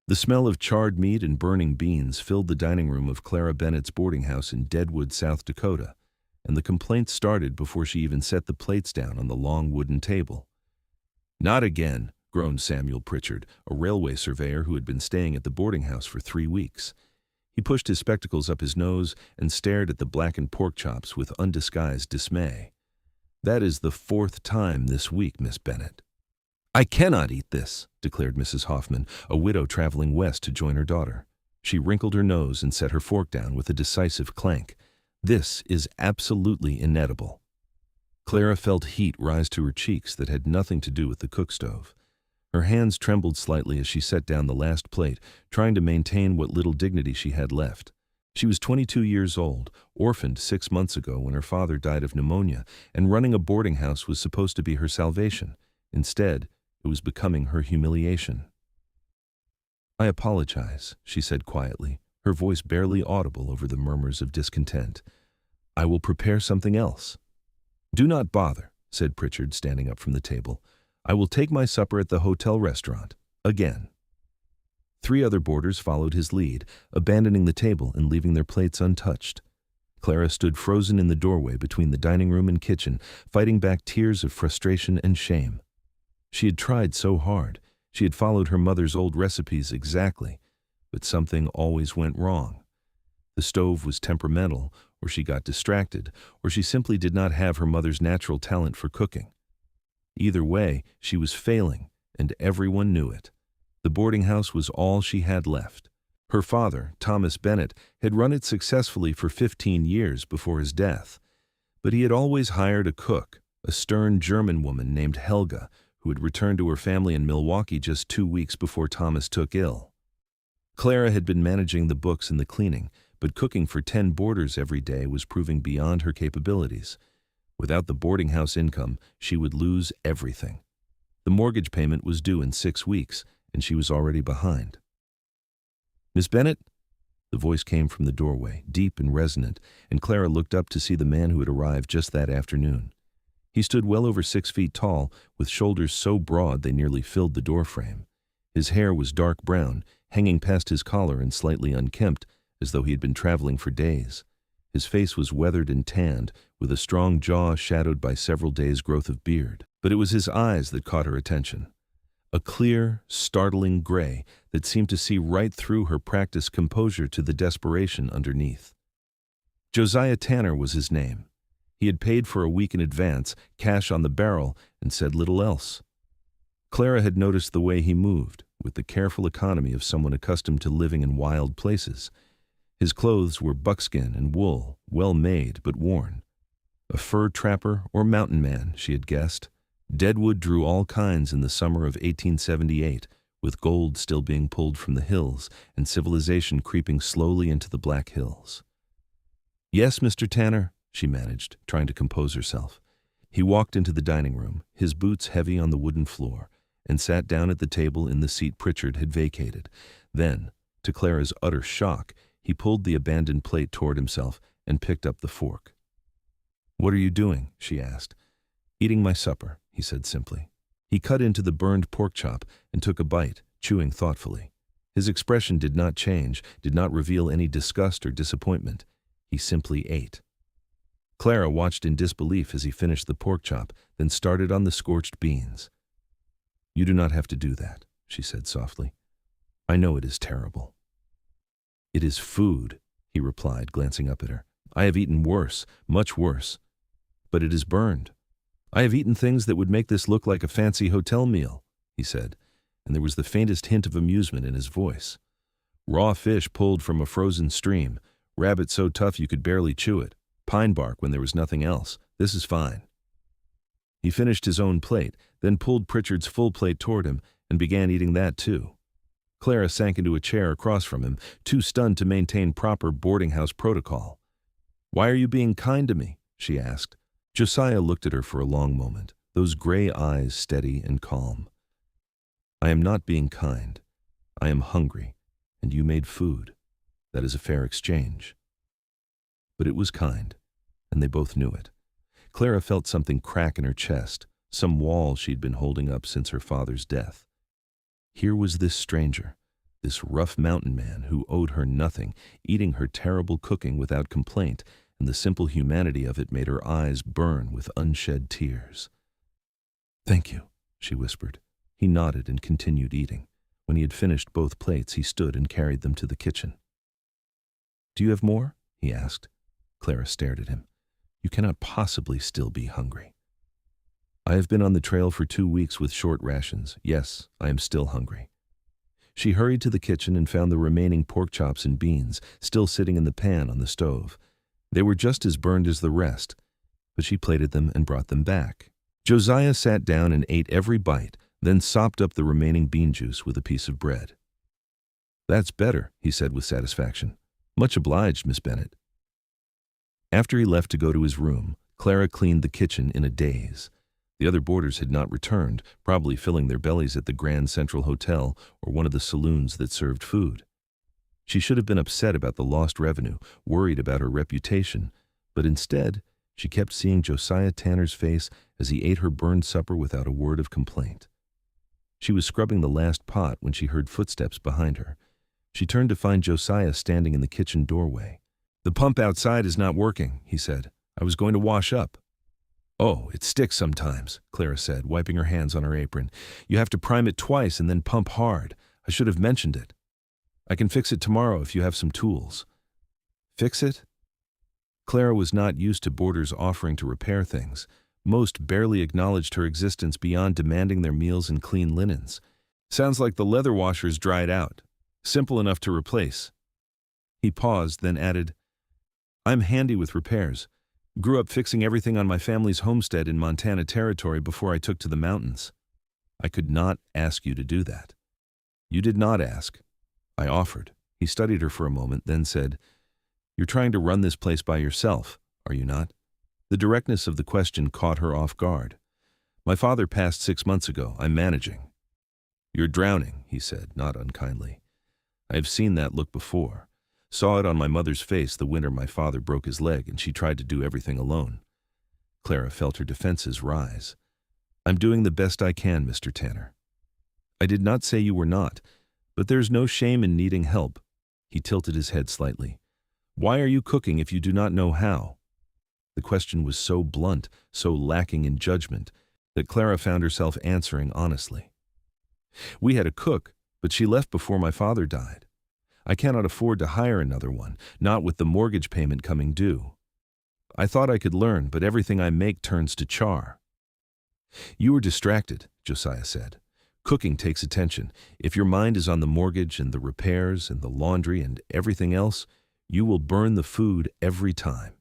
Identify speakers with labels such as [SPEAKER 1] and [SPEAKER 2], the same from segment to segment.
[SPEAKER 1] The smell of charred meat and burning beans filled the dining room of Clara Bennett's boarding house in Deadwood, South Dakota, and the complaint started before she even set the plates down on the long wooden table. "Not again," groaned Samuel Pritchard, a railway surveyor who had been staying at the boarding house for 3 weeks. He pushed his spectacles up his nose and stared at the blackened pork chops with undisguised dismay. "That is the 4th time this week, Miss Bennett." "I cannot eat this," declared Mrs. Hoffman, a widow traveling west to join her daughter. She wrinkled her nose and set her fork down with a decisive clank. "This is absolutely inedible." Clara felt heat rise to her cheeks that had nothing to do with the cook stove. Her hands trembled slightly as she set down the last plate, trying to maintain what little dignity she had left. She was 22 years old, orphaned 6 months ago when her father died of pneumonia, and running a boarding house was supposed to be her salvation. Instead, it was becoming her humiliation. "I apologize," she said quietly, her voice barely audible over the murmurs of discontent. "I will prepare something else." "Do not bother," said Pritchard, standing up from the table. "I will take my supper at the hotel restaurant. Again." 3 other boarders followed his lead, abandoning the table and leaving their plates untouched. Clara stood frozen in the doorway between the dining room and kitchen, fighting back tears of frustration and shame. She had tried so hard. She had followed her mother's old recipes exactly, but something always went wrong. The stove was temperamental, or she got distracted, or she simply did not have her mother's natural talent for cooking. Either way, she was failing, and everyone knew it. The boarding house was all she had left. Her father, Thomas Bennett, had run it successfully for 15 years before his death, but he had always hired a cook, a stern German woman named Helga, who had returned to her family in Milwaukee just 2 weeks before Thomas took ill. Clara had been managing the books and the cleaning, but cooking for 10 boarders every day was proving beyond her capabilities. Without the boarding house income, she would lose everything. The mortgage payment was due in 6 weeks, and she was already behind. "Miss Bennett?" The voice came from the doorway, deep and resonant, and Clara looked up to see the man who had arrived just that afternoon. He stood well over 6 feet tall, with shoulders so broad they nearly filled the doorframe. His hair was dark brown, hanging past his collar and slightly unkempt, as though he had been traveling for days. His face was weathered and tanned, with a strong jaw shadowed by several days' growth of beard. But it was his eyes that caught her attention. A clear, startling gray that seemed to see right through her practiced composure to the desperation underneath. Josiah Tanner was his name. He had paid for a week in advance, cash on the barrel, and said little else. Clara had noticed the way he moved, with the careful economy of someone accustomed to living in wild places. His clothes were buckskin and wool, well made but worn. A fur trapper or mountain man, she had guessed. Deadwood drew all kinds in the summer of 1878, with gold still being pulled from the hills and civilization creeping slowly into the Black Hills. "Yes, Mr. Tanner," she managed, trying to compose herself. He walked into the dining room, his boots heavy on the wooden floor, and sat down at the table in the seat Pritchard had vacated. Then, to Clara's utter shock, he pulled the abandoned plate toward himself and picked up the fork. "What are you doing?" she asked. "Eating my supper," he said simply. He cut into the burned pork chop and took a bite, chewing thoughtfully. His expression did not change, did not reveal any disgust or disappointment. He simply ate. Clara watched in disbelief as he finished the pork chop, then started on the scorched beans. "You do not have to do that," she said softly. "I know it is terrible." "It is food," he replied, glancing up at her. "I have eaten worse, much worse. But it is burned. I have eaten things that would make this look like a fancy hotel meal," he said, and there was the faintest hint of amusement in his voice. "Raw fish pulled from a frozen stream, rabbit so tough you could barely chew it, pine bark when there was nothing else. This is fine." He finished his own plate, then pulled Pritchard's full plate toward him and began eating that too. Clara sank into a chair across from him, too stunned to maintain proper boarding house protocol. "Why are you being kind to me?" she asked. Josiah looked at her for a long moment, those gray eyes steady and calm. "I am not being kind. I am hungry, and you made food. That is a fair exchange." But it was kind, and they both knew it. Clara felt something crack in her chest, some wall she'd been holding up since her father's death. Here was this stranger, This rough mountain man who owed her nothing, eating her terrible cooking without complaint, and the simple humanity of it made her eyes burn with unshed tears. "Thank you," she whispered. He nodded and continued eating. When he had finished both plates, he stood and carried them to the kitchen. "Do you have more?" he asked. Clara stared at him. "You cannot possibly still be hungry." "I have been on the trail for 2 weeks with short rations. Yes, I am still hungry." She hurried to the kitchen and found the remaining pork chops and beans still sitting in the pan on the stove. They were just as burned as the rest, but she plated them and brought them back. Josiah sat down and ate every bite, then sopped up the remaining bean juice with a piece of bread. "That's better," he said with satisfaction. "Much obliged, Miss Bennett." After he left to go to his room, Clara cleaned the kitchen in a daze. The other boarders had not returned, probably filling their bellies at the Grand Central Hotel or one of the saloons that served food. She should have been upset about the lost revenue, worried about her reputation, but instead, she kept seeing Josiah Tanner's face as he ate her burned supper without a word of complaint. She was scrubbing the last pot when she heard footsteps behind her. She turned to find Josiah standing in the kitchen doorway. "The pump outside is not working," he said. "I was going to wash up." "Oh, it sticks sometimes," Clara said, wiping her hands on her apron. "You have to prime it twice and then pump hard. I should have mentioned it. I can fix it tomorrow if you have some tools." "Fix it?" Clara was not used to boarders offering to repair things. Most barely acknowledged her existence beyond demanding their meals and clean linens. "Sounds like the leather washer's dried out. Simple enough to replace." He paused, then added, "I'm handy with repairs. Grew up fixing everything on my family's homestead in Montana Territory before I took to the mountains." "I could not ask you to do that." "You did not ask. I offered." He studied her for a moment, then said, "You're trying to run this place by yourself, are you not?" The directness of the question caught her off guard. "My father passed 6 months ago. I'm managing." "You're drowning," he said, not unkindly. "I have seen that look before. Saw it on my mother's face the winter my father broke his leg and she tried to do everything alone." Clara felt her defenses rise. "I'm doing the best I can, Mr. Tanner." "I did not say you were not, but there's no shame in needing help." He tilted his head slightly. "Why are you cooking if you do not know how?" The question was so blunt, so lacking in judgment, that Clara found herself answering honestly. "We had a cook, but she left before my father died. I cannot afford to hire another one, not with the mortgage payment coming due. I thought I could learn, but everything I make turns to char." "You were distracted," Josiah said. "Cooking takes attention. If your mind is on the mortgage and the repairs and the laundry and everything else, you will burn the food every time."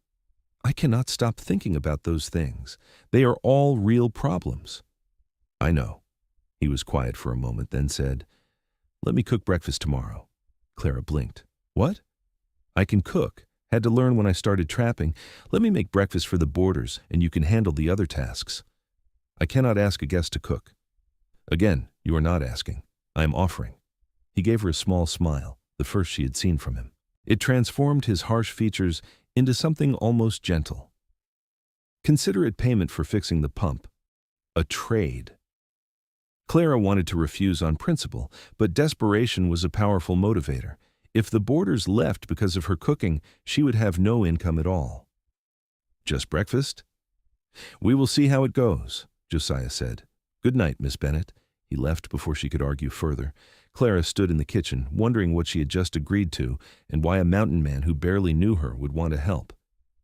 [SPEAKER 1] "I cannot stop thinking about those things. They are all real problems." "I know." He was quiet for a moment, then said, "Let me cook breakfast tomorrow." Clara blinked. "What?" "I can cook. Had to learn when I started trapping. Let me make breakfast for the boarders, and you can handle the other tasks." "I cannot ask a guest to cook." "Again, you are not asking. I am offering." He gave her a small smile, the first she had seen from him. It transformed his harsh features into something almost gentle. "Considerate payment for fixing the pump. A trade." Clara wanted to refuse on principle, but desperation was a powerful motivator. If the boarders left because of her cooking, she would have no income at all. "Just breakfast?" "We will see how it goes," Josiah said. "Good night, Miss Bennett." He left before she could argue further. Clara stood in the kitchen, wondering what she had just agreed to and why a mountain man who barely knew her would want to help.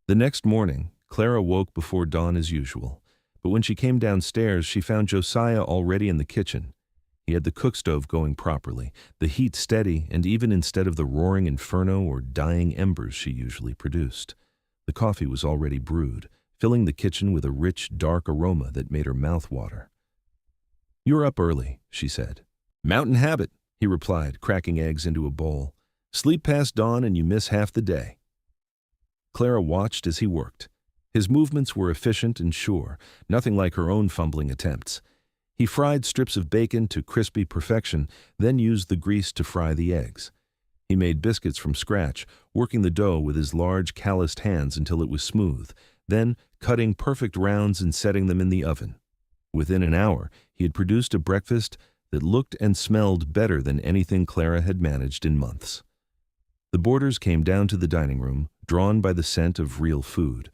[SPEAKER 1] The next morning, Clara woke before dawn as usual. But when she came downstairs, she found Josiah already in the kitchen. He had the cook stove going properly, the heat steady, and even instead of the roaring inferno or dying embers she usually produced. The coffee was already brewed, filling the kitchen with a rich, dark aroma that made her mouth water. "You're up early," she said. "Mountain habit," he replied, cracking eggs into a bowl. "Sleep past dawn and you miss half the day." Clara watched as he worked. His movements were efficient and sure, nothing like her own fumbling attempts. He fried strips of bacon to crispy perfection, then used the grease to fry the eggs. He made biscuits from scratch, working the dough with his large, calloused hands until it was smooth, then cutting perfect rounds and setting them in the oven. Within an hour, he had produced a breakfast that looked and smelled better than anything Clara had managed in months. The boarders came down to the dining room, drawn by the scent of real food.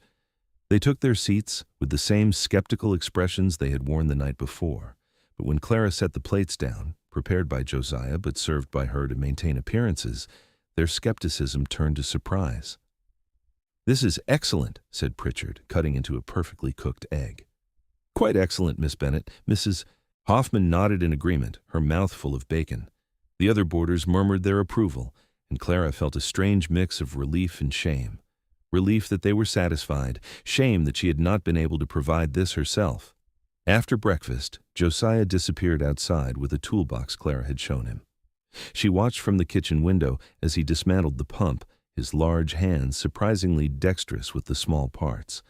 [SPEAKER 1] They took their seats with the same skeptical expressions they had worn the night before, but when Clara set the plates down, prepared by Josiah but served by her to maintain appearances, their skepticism turned to surprise. "This is excellent," said Pritchard, cutting into a perfectly cooked egg. "Quite excellent, Miss Bennett." Mrs. Hoffman nodded in agreement, her mouth full of bacon. The other boarders murmured their approval, and Clara felt a strange mix of relief and shame. Relief that they were satisfied, shame that she had not been able to provide this herself. After breakfast, Josiah disappeared outside with a toolbox Clara had shown him. She watched from the kitchen window as he dismantled the pump, his large hands surprisingly dexterous with the small parts.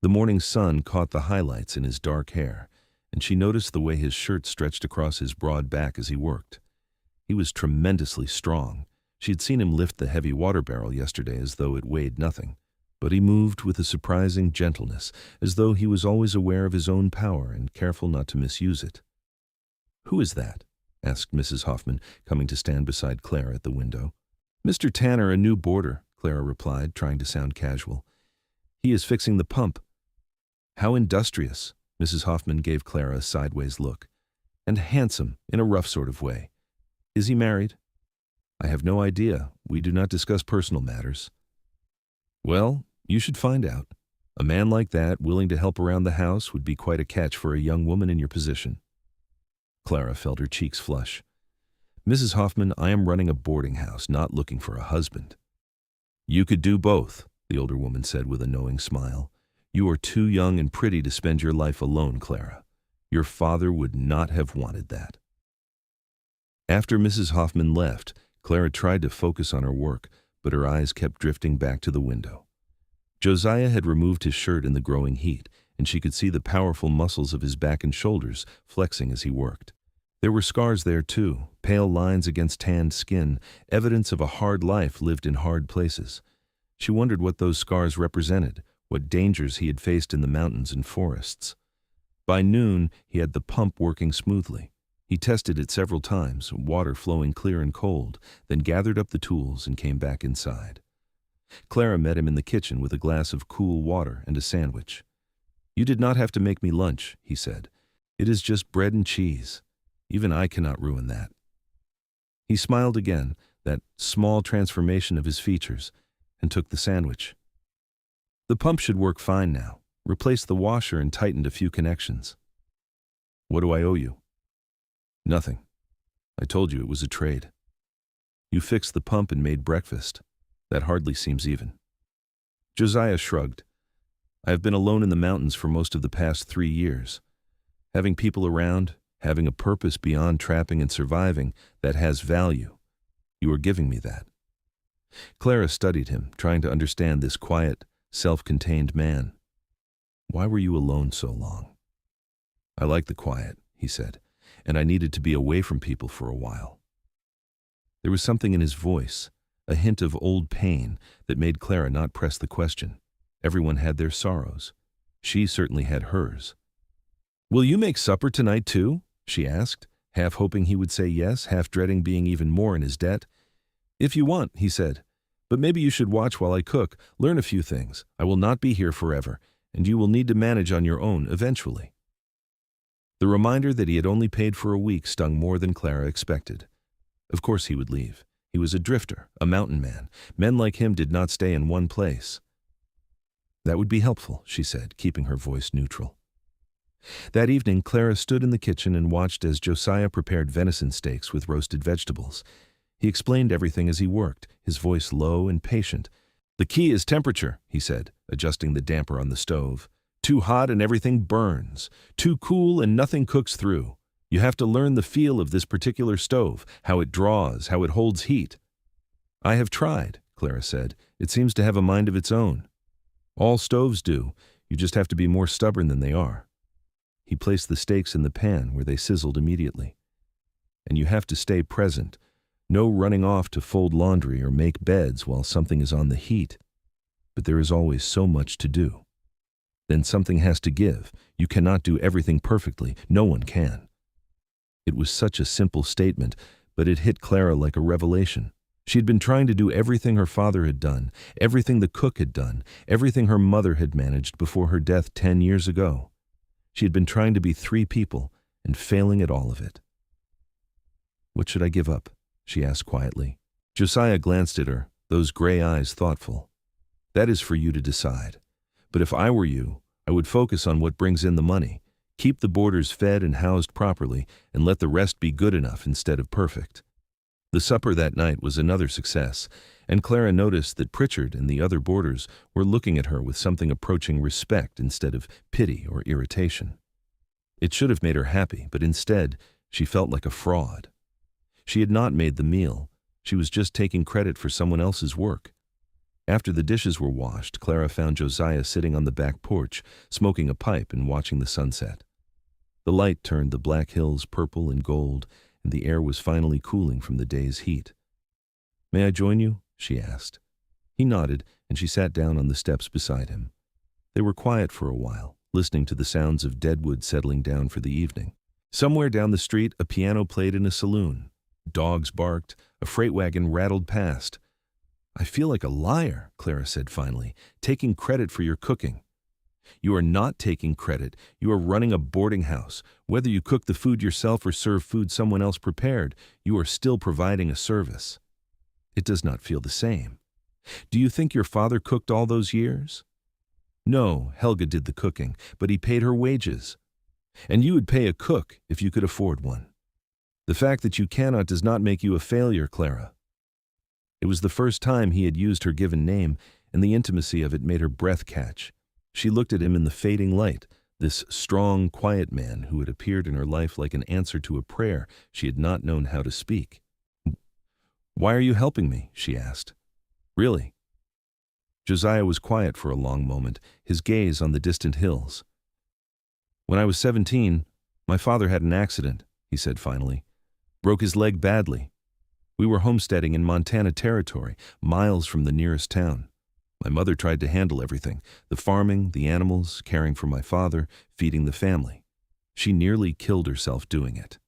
[SPEAKER 1] The morning sun caught the highlights in his dark hair, and she noticed the way his shirt stretched across his broad back as he worked. He was tremendously strong. She had seen him lift the heavy water barrel yesterday as though it weighed nothing, but he moved with a surprising gentleness, as though he was always aware of his own power and careful not to misuse it. "Who is that?" asked Mrs. Hoffman, coming to stand beside Clara at the window. "Mr. Tanner, a new boarder," Clara replied, trying to sound casual. "He is fixing the pump." "How industrious," Mrs. Hoffman gave Clara a sideways look. "And handsome, in a rough sort of way. Is he married?" "I have no idea. We do not discuss personal matters." "Well, you should find out. A man like that, willing to help around the house, would be quite a catch for a young woman in your position." Clara felt her cheeks flush. "Mrs. Hoffman, I am running a boarding house, not looking for a husband." "You could do both," the older woman said with a knowing smile. "You are too young and pretty to spend your life alone, Clara. Your father would not have wanted that." After Mrs. Hoffman left, Clara tried to focus on her work, but her eyes kept drifting back to the window. Josiah had removed his shirt in the growing heat, and she could see the powerful muscles of his back and shoulders flexing as he worked. There were scars there too, pale lines against tanned skin, evidence of a hard life lived in hard places. She wondered what those scars represented, what dangers he had faced in the mountains and forests. By noon, he had the pump working smoothly. He tested it several times, water flowing clear and cold, then gathered up the tools and came back inside. Clara met him in the kitchen with a glass of cool water and a sandwich. "You did not have to make me lunch," he said. "It is just bread and cheese. Even I cannot ruin that." He smiled again, that small transformation of his features, and took the sandwich. "The pump should work fine now. Replaced the washer and tightened a few connections." "What do I owe you?" "Nothing. I told you it was a trade. You fixed the pump and made breakfast. That hardly seems even." Josiah shrugged. "I have been alone in the mountains for most of the past 3 years. Having people around, having a purpose beyond trapping and surviving, that has value. You are giving me that." Clara studied him, trying to understand this quiet, self-contained man. "Why were you alone so long?" "I like the quiet," he said, "and I needed to be away from people for a while." There was something in his voice, a hint of old pain, that made Clara not press the question. Everyone had their sorrows. She certainly had hers. "Will you make supper tonight too?" she asked, half hoping he would say yes, half dreading being even more in his debt. "If you want," he said. "But maybe you should watch while I cook, learn a few things. I will not be here forever, and you will need to manage on your own eventually." The reminder that he had only paid for a week stung more than Clara expected. Of course he would leave. He was a drifter, a mountain man. Men like him did not stay in one place. "That would be helpful," she said, keeping her voice neutral. That evening, Clara stood in the kitchen and watched as Josiah prepared venison steaks with roasted vegetables. He explained everything as he worked, his voice low and patient. "The key is temperature," he said, adjusting the damper on the stove. "Too hot and everything burns. Too cool and nothing cooks through. You have to learn the feel of this particular stove, how it draws, how it holds heat." "I have tried," Clara said. "It seems to have a mind of its own." "All stoves do. You just have to be more stubborn than they are." He placed the steaks in the pan where they sizzled immediately. "And you have to stay present. No running off to fold laundry or make beds while something is on the heat. But there is always so much to do. Then something has to give. You cannot do everything perfectly. No one can." It was such a simple statement, but it hit Clara like a revelation. She'd been trying to do everything her father had done, everything the cook had done, everything her mother had managed before her death 10 years ago. She had been trying to be 3 people and failing at all of it. "What should I give up?" she asked quietly. Josiah glanced at her, those gray eyes thoughtful. "That is for you to decide. But if I were you, I would focus on what brings in the money. Keep the boarders fed and housed properly, and let the rest be good enough instead of perfect." The supper that night was another success, and Clara noticed that Pritchard and the other boarders were looking at her with something approaching respect instead of pity or irritation. It should have made her happy, but instead, she felt like a fraud. She had not made the meal. She was just taking credit for someone else's work. After the dishes were washed, Clara found Josiah sitting on the back porch, smoking a pipe and watching the sunset. The light turned the black hills purple and gold, and the air was finally cooling from the day's heat. "May I join you?" she asked. He nodded, and she sat down on the steps beside him. They were quiet for a while, listening to the sounds of Deadwood settling down for the evening. Somewhere down the street, a piano played in a saloon. Dogs barked, a freight wagon rattled past. "I feel like a liar," Clara said finally, "taking credit for your cooking." "You are not taking credit. You are running a boarding house. Whether you cook the food yourself or serve food someone else prepared, you are still providing a service. It does not feel the same. Do you think your father cooked all those years?" "No, Helga did the cooking, but he paid her wages. And you would pay a cook if you could afford one. The fact that you cannot does not make you a failure, Clara." It was the first time he had used her given name, and the intimacy of it made her breath catch. She looked at him in the fading light, this strong, quiet man who had appeared in her life like an answer to a prayer she had not known how to speak. "Why are you helping me?" she asked. "Really?" Josiah was quiet for a long moment, his gaze on the distant hills. "When I was 17, my father had an accident," he said finally. "Broke his leg badly. We were homesteading in Montana Territory, miles from the nearest town. My mother tried to handle everything, the farming, the animals, caring for my father, feeding the family. She nearly killed herself doing it.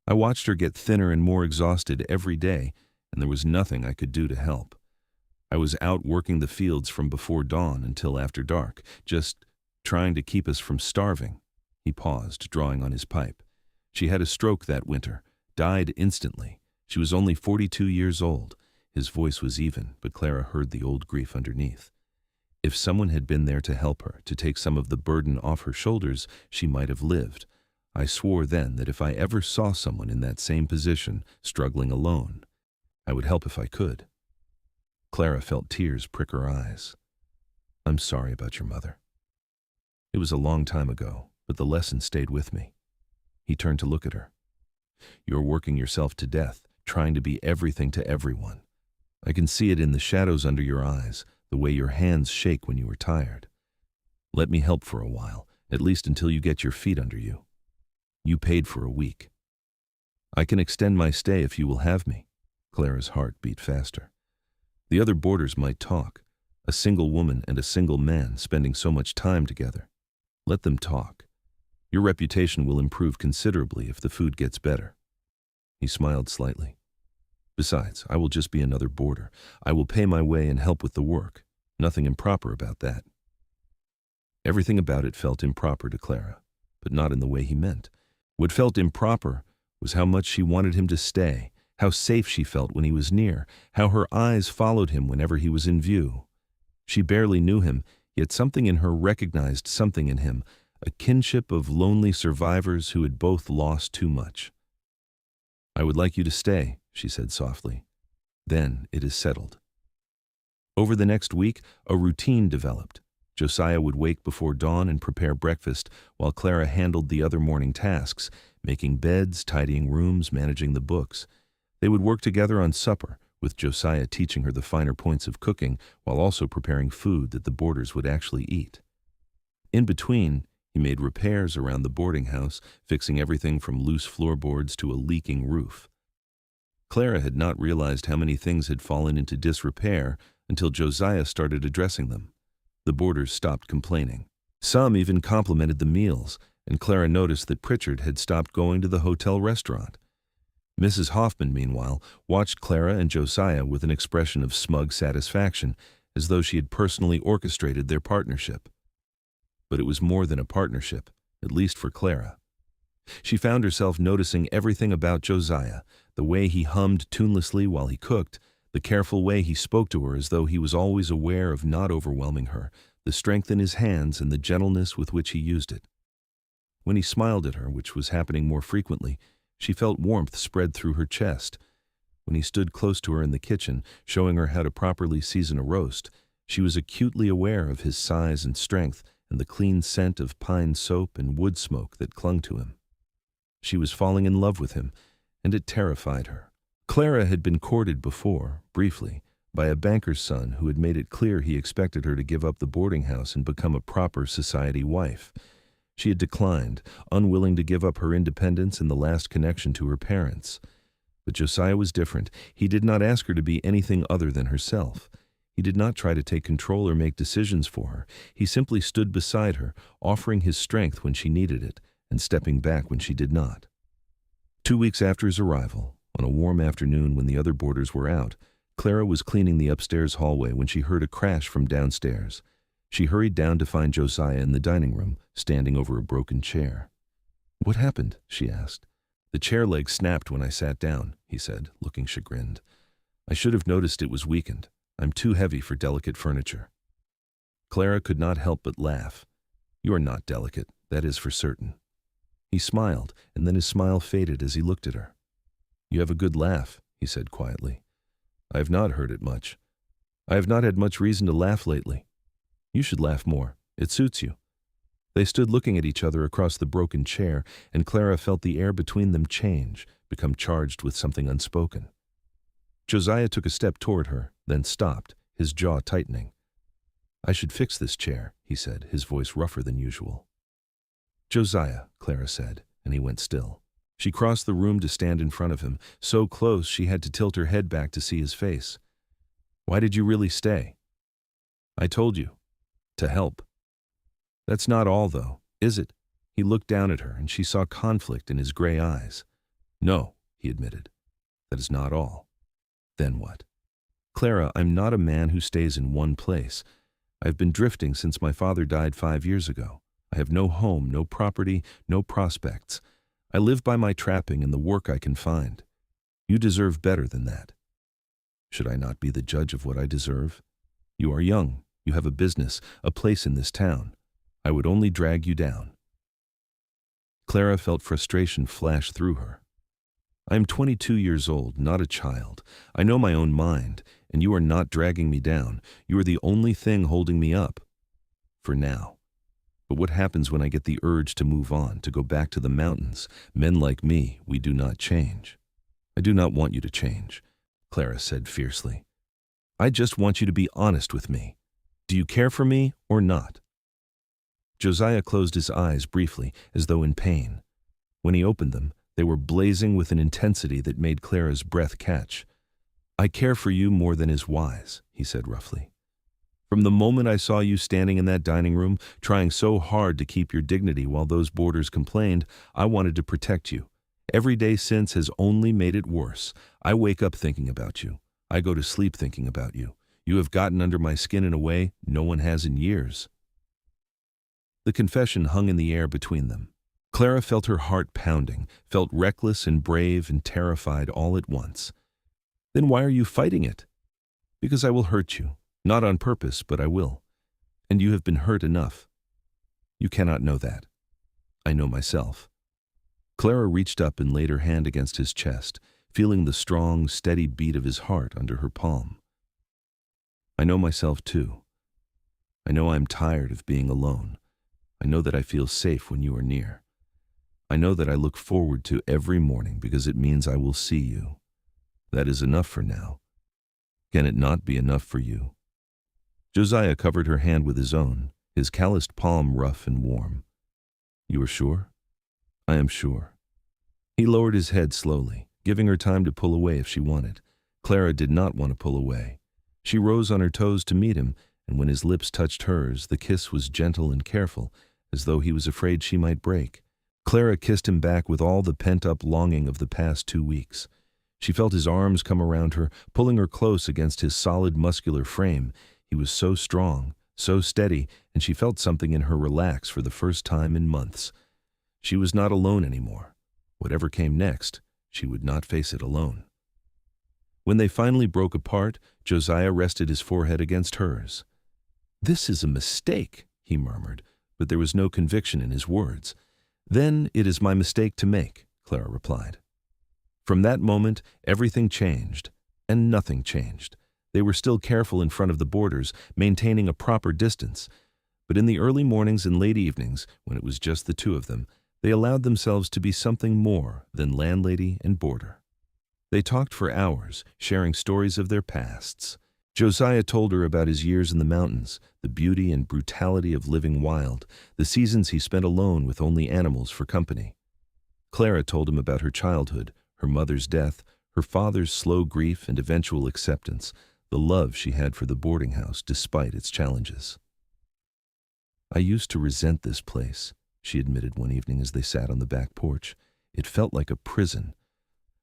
[SPEAKER 1] I watched her get thinner and more exhausted every day, and there was nothing I could do to help. I was out working the fields from before dawn until after dark, just trying to keep us from starving." He paused, drawing on his pipe. "She had a stroke that winter, died instantly. She was only 42 years old. His voice was even, but Clara heard the old grief underneath. If someone had been there to help her, to take some of the burden off her shoulders, she might have lived. I swore then that if I ever saw someone in that same position, struggling alone, I would help if I could." Clara felt tears prick her eyes. "I'm sorry about your mother. It was a long time ago, but the lesson stayed with me." He turned to look at her. "You're working yourself to death, trying to be everything to everyone. I can see it in the shadows under your eyes, the way your hands shake when you are tired. Let me help for a while, at least until you get your feet under you. You paid for a week. I can extend my stay if you will have me." Clara's heart beat faster. The other boarders might talk, a single woman and a single man spending so much time together. Let them talk. Your reputation will improve considerably if the food gets better. He smiled slightly. "Besides, I will just be another boarder. I will pay my way and help with the work. Nothing improper about that." Everything about it felt improper to Clara, but not in the way he meant. What felt improper was how much she wanted him to stay, how safe she felt when he was near, how her eyes followed him whenever he was in view. She barely knew him, yet something in her recognized something in him, a kinship of lonely survivors who had both lost too much. "I would like you to stay," she said softly. "Then it is settled." Over the next week, a routine developed. Josiah would wake before dawn and prepare breakfast, while Clara handled the other morning tasks, making beds, tidying rooms, managing the books. They would work together on supper, with Josiah teaching her the finer points of cooking while also preparing food that the boarders would actually eat. In between, he made repairs around the boarding house, fixing everything from loose floorboards to a leaking roof. Clara had not realized how many things had fallen into disrepair until Josiah started addressing them. The boarders stopped complaining. Some even complimented the meals, and Clara noticed that Pritchard had stopped going to the hotel restaurant. Mrs. Hoffman, meanwhile, watched Clara and Josiah with an expression of smug satisfaction, as though she had personally orchestrated their partnership. But it was more than a partnership, at least for Clara. She found herself noticing everything about Josiah, the way he hummed tunelessly while he cooked, the careful way he spoke to her as though he was always aware of not overwhelming her, the strength in his hands and the gentleness with which he used it. When he smiled at her, which was happening more frequently, she felt warmth spread through her chest. When he stood close to her in the kitchen, showing her how to properly season a roast, she was acutely aware of his size and strength and the clean scent of pine soap and wood smoke that clung to him. She was falling in love with him, and it terrified her. Clara had been courted before, briefly, by a banker's son who had made it clear he expected her to give up the boarding house and become a proper society wife. She had declined, unwilling to give up her independence and the last connection to her parents. But Josiah was different. He did not ask her to be anything other than herself. He did not try to take control or make decisions for her. He simply stood beside her, offering his strength when she needed it, and stepping back when she did not. 2 weeks after his arrival, on a warm afternoon when the other boarders were out, Clara was cleaning the upstairs hallway when she heard a crash from downstairs. She hurried down to find Josiah in the dining room, standing over a broken chair. "What happened?" she asked. "The chair leg snapped when I sat down," he said, looking chagrined. "I should have noticed it was weakened. I'm too heavy for delicate furniture." Clara could not help but laugh. "You are not delicate, that is for certain." He smiled, and then his smile faded as he looked at her. "You have a good laugh," he said quietly. "I have not heard it much. I have not had much reason to laugh lately. You should laugh more. It suits you." They stood looking at each other across the broken chair, and Clara felt the air between them change, become charged with something unspoken. Josiah took a step toward her, then stopped, his jaw tightening. "I should fix this chair," he said, his voice rougher than usual. "Josiah," Clara said, and he went still. She crossed the room to stand in front of him, so close she had to tilt her head back to see his face. "Why did you really stay?" "I told you. To help." "That's not all, though, is it?" He looked down at her, and she saw conflict in his gray eyes. "No," he admitted. "That is not all." "Then what?" "Clara, I'm not a man who stays in one place. I've been drifting since my father died 5 years ago. I have no home, no property, no prospects. I live by my trapping and the work I can find. You deserve better than that." "Should I not be the judge of what I deserve? You are young. You have a business, a place in this town. I would only drag you down." Clara felt frustration flash through her. "I am 22 years old, not a child. I know my own mind, and you are not dragging me down. You are the only thing holding me up. For now. But what happens when I get the urge to move on, to go back to the mountains? Men like me, we do not change." "I do not want you to change," Clara said fiercely. "I just want you to be honest with me. Do you care for me or not?" Josiah closed his eyes briefly, as though in pain. When he opened them, they were blazing with an intensity that made Clara's breath catch. "I care for you more than is wise," he said roughly. "From the moment I saw you standing in that dining room, trying so hard to keep your dignity while those boarders complained, I wanted to protect you. Every day since has only made it worse. I wake up thinking about you. I go to sleep thinking about you. You have gotten under my skin in a way no one has in years." The confession hung in the air between them. Clara felt her heart pounding, felt reckless and brave and terrified all at once. "Then why are you fighting it?" "Because I will hurt you. Not on purpose, but I will. And you have been hurt enough." "You cannot know that. I know myself." Clara reached up and laid her hand against his chest, feeling the strong, steady beat of his heart under her palm. "I know myself too. I know I am tired of being alone. I know that I feel safe when you are near. I know that I look forward to every morning because it means I will see you. That is enough for now. Can it not be enough for you?" Josiah covered her hand with his own, his calloused palm rough and warm. "You are sure?" "I am sure." He lowered his head slowly, giving her time to pull away if she wanted. Clara did not want to pull away. She rose on her toes to meet him, and when his lips touched hers, the kiss was gentle and careful, as though he was afraid she might break. Clara kissed him back with all the pent-up longing of the past 2 weeks. She felt his arms come around her, pulling her close against his solid muscular frame. He was so strong, so steady, and she felt something in her relax for the first time in months. She was not alone anymore. Whatever came next, she would not face it alone. When they finally broke apart, Josiah rested his forehead against hers. "This is a mistake," he murmured, but there was no conviction in his words. "Then it is my mistake to make," Clara replied. From that moment, everything changed, and nothing changed. They were still careful in front of the boarders, maintaining a proper distance. But in the early mornings and late evenings, when it was just the two of them, they allowed themselves to be something more than landlady and boarder. They talked for hours, sharing stories of their pasts. Josiah told her about his years in the mountains, the beauty and brutality of living wild, the seasons he spent alone with only animals for company. Clara told him about her childhood, her mother's death, her father's slow grief and eventual acceptance, the love she had for the boarding house despite its challenges. "I used to resent this place," she admitted one evening as they sat on the back porch. "It felt like a prison.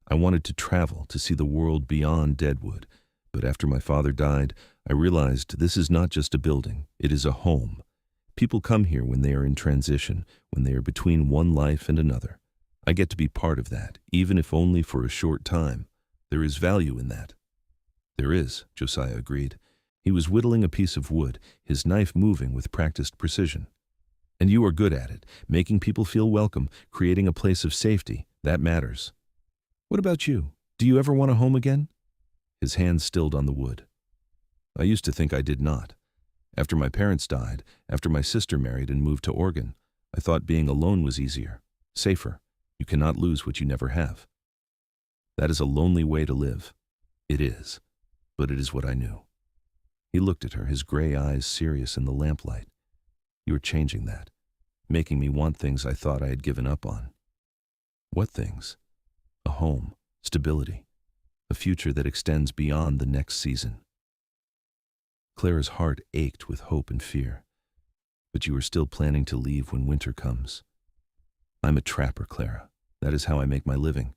[SPEAKER 1] I wanted to travel, to see the world beyond Deadwood. But after my father died, I realized this is not just a building, it is a home. People come here when they are in transition, when they are between one life and another. I get to be part of that, even if only for a short time. There is value in that." "There is," Josiah agreed. He was whittling a piece of wood, his knife moving with practiced precision. "And you are good at it, making people feel welcome, creating a place of safety. That matters. What about you? Do you ever want a home again?" His hand stilled on the wood. "I used to think I did not. After my parents died, after my sister married and moved to Oregon, I thought being alone was easier, safer. You cannot lose what you never have. That is a lonely way to live. It is, but it is what I knew." He looked at her, his gray eyes serious in the lamplight. "You are changing that, making me want things I thought I had given up on." "What things?" "A home, stability, a future that extends beyond the next season." Clara's heart ached with hope and fear. "But you are still planning to leave when winter comes." "I'm a trapper, Clara. That is how I make my living.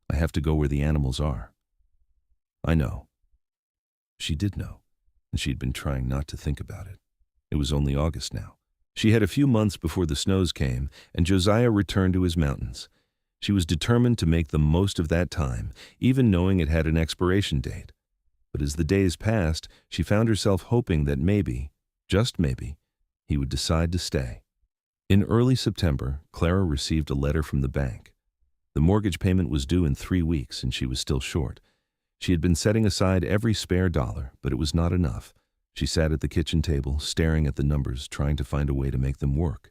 [SPEAKER 1] I have to go where the animals are." "I know." She did know, and she had been trying not to think about it. It was only August now. She had a few months before the snows came, and Josiah returned to his mountains. She was determined to make the most of that time, even knowing it had an expiration date. But as the days passed, she found herself hoping that maybe, just maybe, he would decide to stay. In early September, Clara received a letter from the bank. The mortgage payment was due in 3 weeks, and she was still short. She had been setting aside every spare dollar, but it was not enough. She sat at the kitchen table, staring at the numbers, trying to find a way to make them work.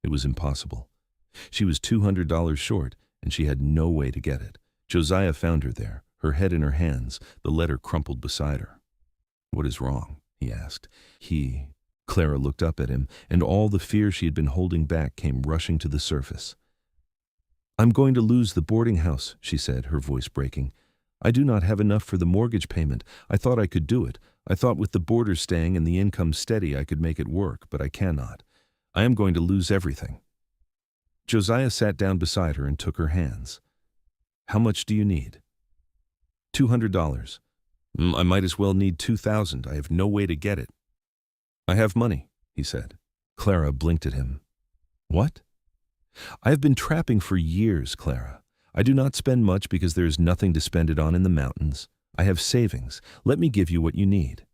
[SPEAKER 1] It was impossible. She was $200 short, and she had no way to get it. Josiah found her there, her head in her hands, the letter crumpled beside her. "What is wrong?" he asked. Clara looked up at him, and all the fear she had been holding back came rushing to the surface. "I'm going to lose the boarding house," she said, her voice breaking. "I do not have enough for the mortgage payment. I thought I could do it. I thought with the boarders staying and the income steady I could make it work, but I cannot. I am going to lose everything." Josiah sat down beside her and took her hands. "How much do you need?" $200. I might as well need 2,000. I have no way to get it." "I have money," he said. Clara blinked at him. "What?" "I have been trapping for years, Clara. I do not spend much because there is nothing to spend it on in the mountains. I have savings. Let me give you what you need."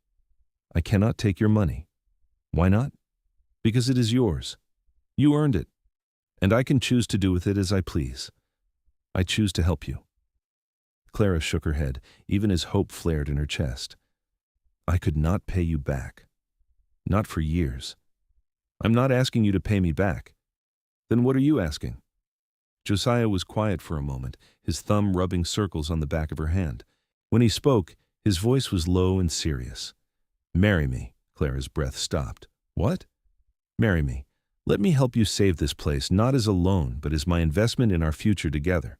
[SPEAKER 1] "I cannot take your money." "Why not?" "Because it is yours. You earned it, and I can choose to do with it as I please. I choose to help you." Clara shook her head, even as hope flared in her chest. "I could not pay you back. Not for years." "I'm not asking you to pay me back." "Then what are you asking?" Josiah was quiet for a moment, his thumb rubbing circles on the back of her hand. When he spoke, his voice was low and serious. "Marry me." Clara's breath stopped. "What?" "Marry me. Let me help you save this place, not as a loan, but as my investment in our future together.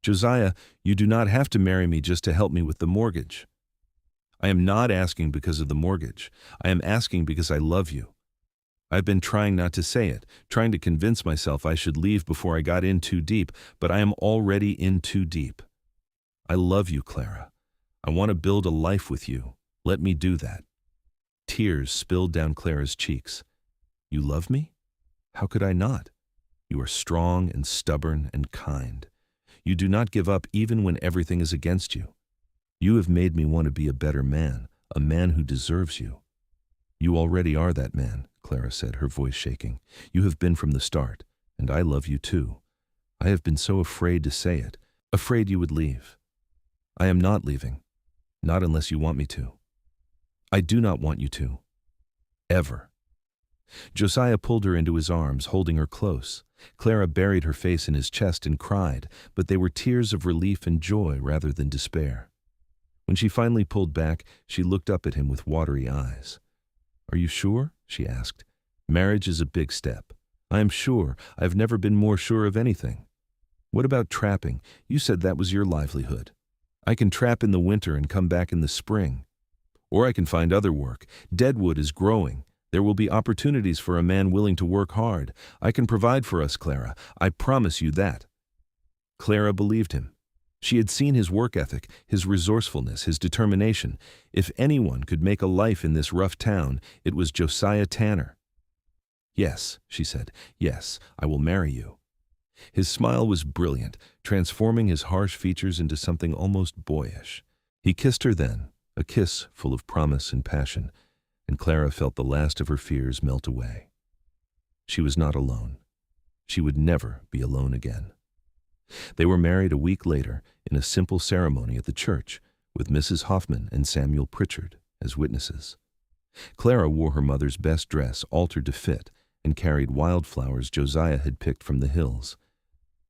[SPEAKER 1] Josiah, you do not have to marry me just to help me with the mortgage." "I am not asking because of the mortgage. I am asking because I love you. I've been trying not to say it, trying to convince myself I should leave before I got in too deep, but I am already in too deep. I love you, Clara. I want to build a life with you. Let me do that." Tears spilled down Clara's cheeks. "You love me? How could I not? You are strong and stubborn and kind. You do not give up even when everything is against you. You have made me want to be a better man, a man who deserves you." "You already are that man," Clara said, her voice shaking. "You have been from the start, and I love you too. I have been so afraid to say it, afraid you would leave. I am not leaving, not unless you want me to. I do not want you to. Ever." Josiah pulled her into his arms, holding her close. Clara buried her face in his chest and cried, but they were tears of relief and joy rather than despair. When she finally pulled back, she looked up at him with watery eyes. "Are you sure?" she asked. "Marriage is a big step. I am sure. I have never been more sure of anything. What about trapping? You said that was your livelihood. I can trap in the winter and come back in the spring. Or I can find other work. Deadwood is growing. There will be opportunities for a man willing to work hard. I can provide for us, Clara. I promise you that." Clara believed him. She had seen his work ethic, his resourcefulness, his determination. If anyone could make a life in this rough town, it was Josiah Tanner. "Yes," she said, "yes, I will marry you." His smile was brilliant, transforming his harsh features into something almost boyish. He kissed her then, a kiss full of promise and passion, and Clara felt the last of her fears melt away. She was not alone. She would never be alone again. They were married a week later in a simple ceremony at the church, with Mrs. Hoffman and Samuel Pritchard as witnesses. Clara wore her mother's best dress, altered to fit, and carried wildflowers Josiah had picked from the hills.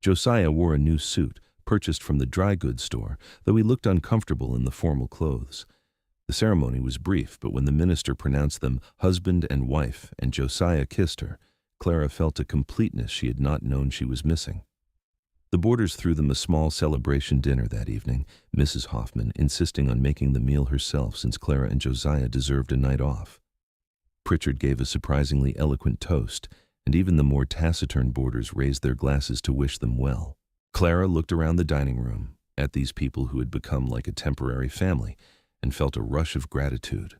[SPEAKER 1] Josiah wore a new suit, purchased from the dry goods store, though he looked uncomfortable in the formal clothes. The ceremony was brief, but when the minister pronounced them husband and wife and Josiah kissed her, Clara felt a completeness she had not known she was missing. The boarders threw them a small celebration dinner that evening, Mrs. Hoffman insisting on making the meal herself since Clara and Josiah deserved a night off. Pritchard gave a surprisingly eloquent toast, and even the more taciturn boarders raised their glasses to wish them well. Clara looked around the dining room, at these people who had become like a temporary family, and felt a rush of gratitude.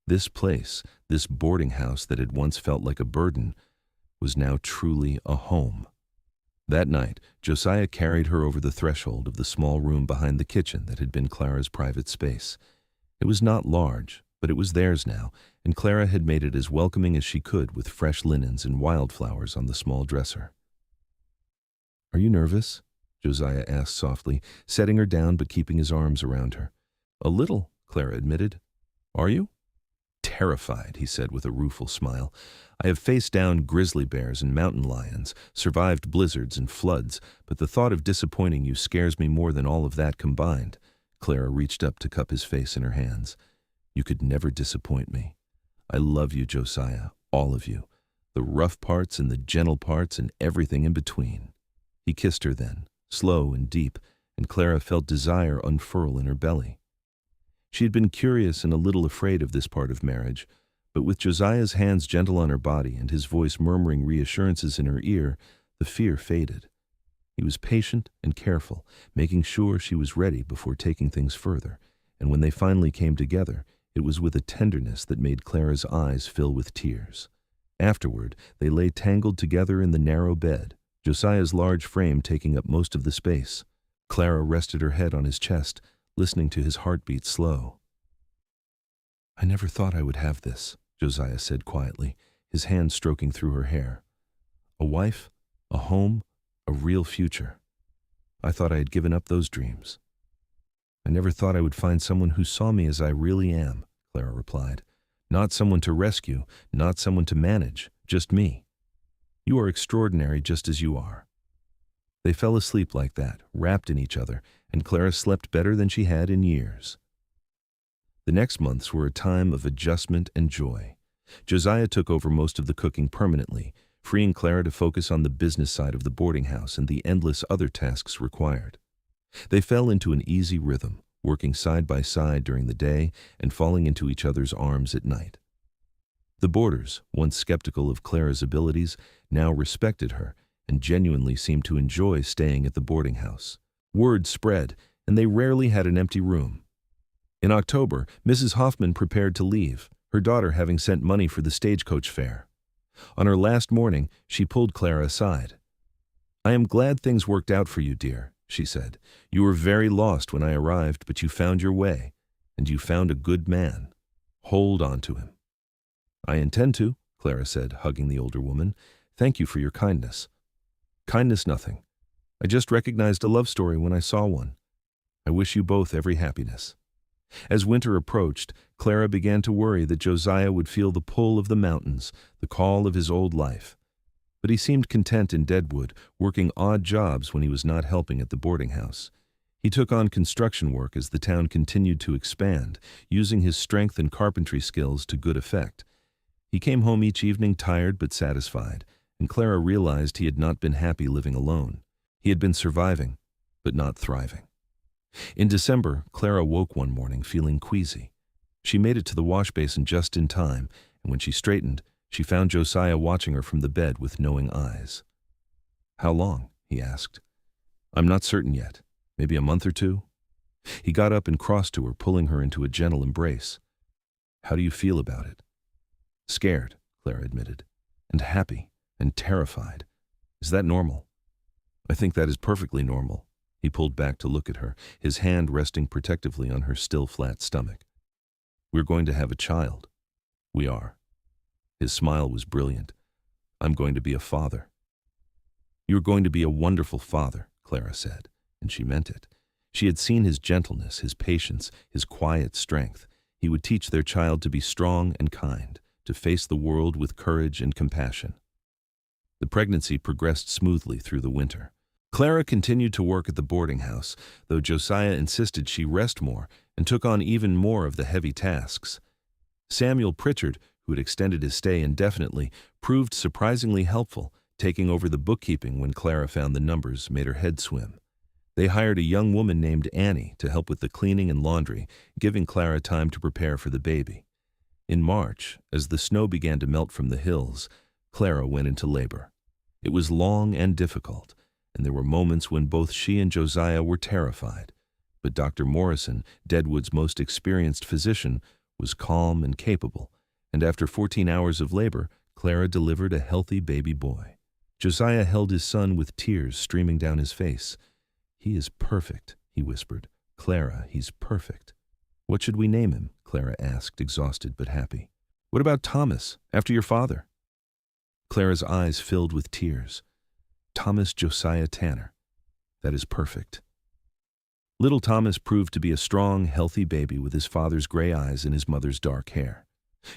[SPEAKER 1] This place, this boarding house that had once felt like a burden, was now truly a home. That night, Josiah carried her over the threshold of the small room behind the kitchen that had been Clara's private space. It was not large, but it was theirs now, and Clara had made it as welcoming as she could with fresh linens and wildflowers on the small dresser. "Are you nervous?" Josiah asked softly, setting her down but keeping his arms around her. "A little," Clara admitted. "Are you?" "Terrified," he said with a rueful smile. "I have faced down grizzly bears and mountain lions, survived blizzards and floods, but the thought of disappointing you scares me more than all of that combined." Clara reached up to cup his face in her hands. "You could never disappoint me. I love you, Josiah, all of you, the rough parts and the gentle parts and everything in between." He kissed her then, slow and deep, and Clara felt desire unfurl in her belly. She had been curious and a little afraid of this part of marriage, but with Josiah's hands gentle on her body and his voice murmuring reassurances in her ear, the fear faded. He was patient and careful, making sure she was ready before taking things further, and when they finally came together, it was with a tenderness that made Clara's eyes fill with tears. Afterward, they lay tangled together in the narrow bed, Josiah's large frame taking up most of the space. Clara rested her head on his chest, listening to his heartbeat slow. "I never thought I would have this," Josiah said quietly, his hand stroking through her hair. "A wife, a home, a real future. I thought I had given up those dreams." "I never thought I would find someone who saw me as I really am," Clara replied. "Not someone to rescue, not someone to manage, just me. You are extraordinary just as you are." They fell asleep like that, wrapped in each other, and Clara slept better than she had in years. The next months were a time of adjustment and joy. Josiah took over most of the cooking permanently, freeing Clara to focus on the business side of the boarding house and the endless other tasks required. They fell into an easy rhythm, working side by side during the day and falling into each other's arms at night. The boarders, once skeptical of Clara's abilities, now respected her and genuinely seemed to enjoy staying at the boarding house. Word spread, and they rarely had an empty room. In October, Mrs. Hoffman prepared to leave, her daughter having sent money for the stagecoach fare. On her last morning, she pulled Clara aside. "I am glad things worked out for you, dear," she said. "You were very lost when I arrived, but you found your way, and you found a good man. Hold on to him." "I intend to," Clara said, hugging the older woman. "Thank you for your kindness." "Kindness nothing. I just recognized a love story when I saw one. I wish you both every happiness." As winter approached, Clara began to worry that Josiah would feel the pull of the mountains, the call of his old life. But he seemed content in Deadwood, working odd jobs when he was not helping at the boarding house. He took on construction work as the town continued to expand, using his strength and carpentry skills to good effect. He came home each evening tired but satisfied, and Clara realized he had not been happy living alone. He had been surviving, but not thriving. In December, Clara woke one morning feeling queasy. She made it to the wash basin just in time, and when she straightened, she found Josiah watching her from the bed with knowing eyes. "How long?" he asked. "I'm not certain yet. Maybe a month or two." He got up and crossed to her, pulling her into a gentle embrace. "How do you feel about it?" "Scared," Clara admitted, "and happy, and terrified. Is that normal?" "I think that is perfectly normal." He pulled back to look at her, his hand resting protectively on her still flat stomach. "We're going to have a child." "We are." His smile was brilliant. "I'm going to be a father." "You're going to be a wonderful father," Clara said, and she meant it. She had seen his gentleness, his patience, his quiet strength. He would teach their child to be strong and kind, to face the world with courage and compassion. The pregnancy progressed smoothly through the winter. Clara continued to work at the boarding house, though Josiah insisted she rest more and took on even more of the heavy tasks. Samuel Pritchard, who had extended his stay indefinitely, proved surprisingly helpful, taking over the bookkeeping when Clara found the numbers made her head swim. They hired a young woman named Annie to help with the cleaning and laundry, giving Clara time to prepare for the baby. In March, as the snow began to melt from the hills, Clara went into labor. It was long and difficult, and there were moments when both she and Josiah were terrified. But Dr. Morrison, Deadwood's most experienced physician, was calm and capable, and after 14 hours of labor, Clara delivered a healthy baby boy. Josiah held his son with tears streaming down his face. "He is perfect," he whispered. "Clara, he's perfect." "What should we name him?" Clara asked, exhausted but happy. "What about Thomas, after your father?" Clara's eyes filled with tears. "Thomas Josiah Tanner. That is perfect." Little Thomas proved to be a strong, healthy baby with his father's gray eyes and his mother's dark hair.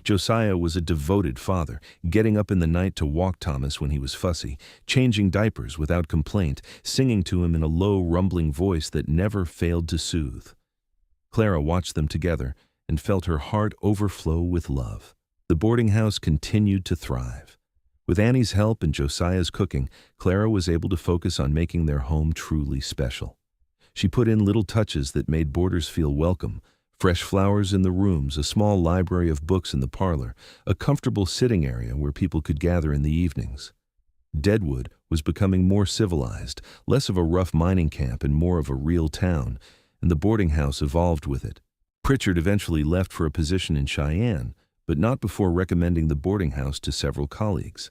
[SPEAKER 1] Josiah was a devoted father, getting up in the night to walk Thomas when he was fussy, changing diapers without complaint, singing to him in a low, rumbling voice that never failed to soothe. Clara watched them together and felt her heart overflow with love. The boarding house continued to thrive. With Annie's help and Josiah's cooking, Clara was able to focus on making their home truly special. She put in little touches that made boarders feel welcome: fresh flowers in the rooms, a small library of books in the parlor, a comfortable sitting area where people could gather in the evenings. Deadwood was becoming more civilized, less of a rough mining camp and more of a real town, and the boarding house evolved with it. Pritchard eventually left for a position in Cheyenne, but not before recommending the boarding house to several colleagues.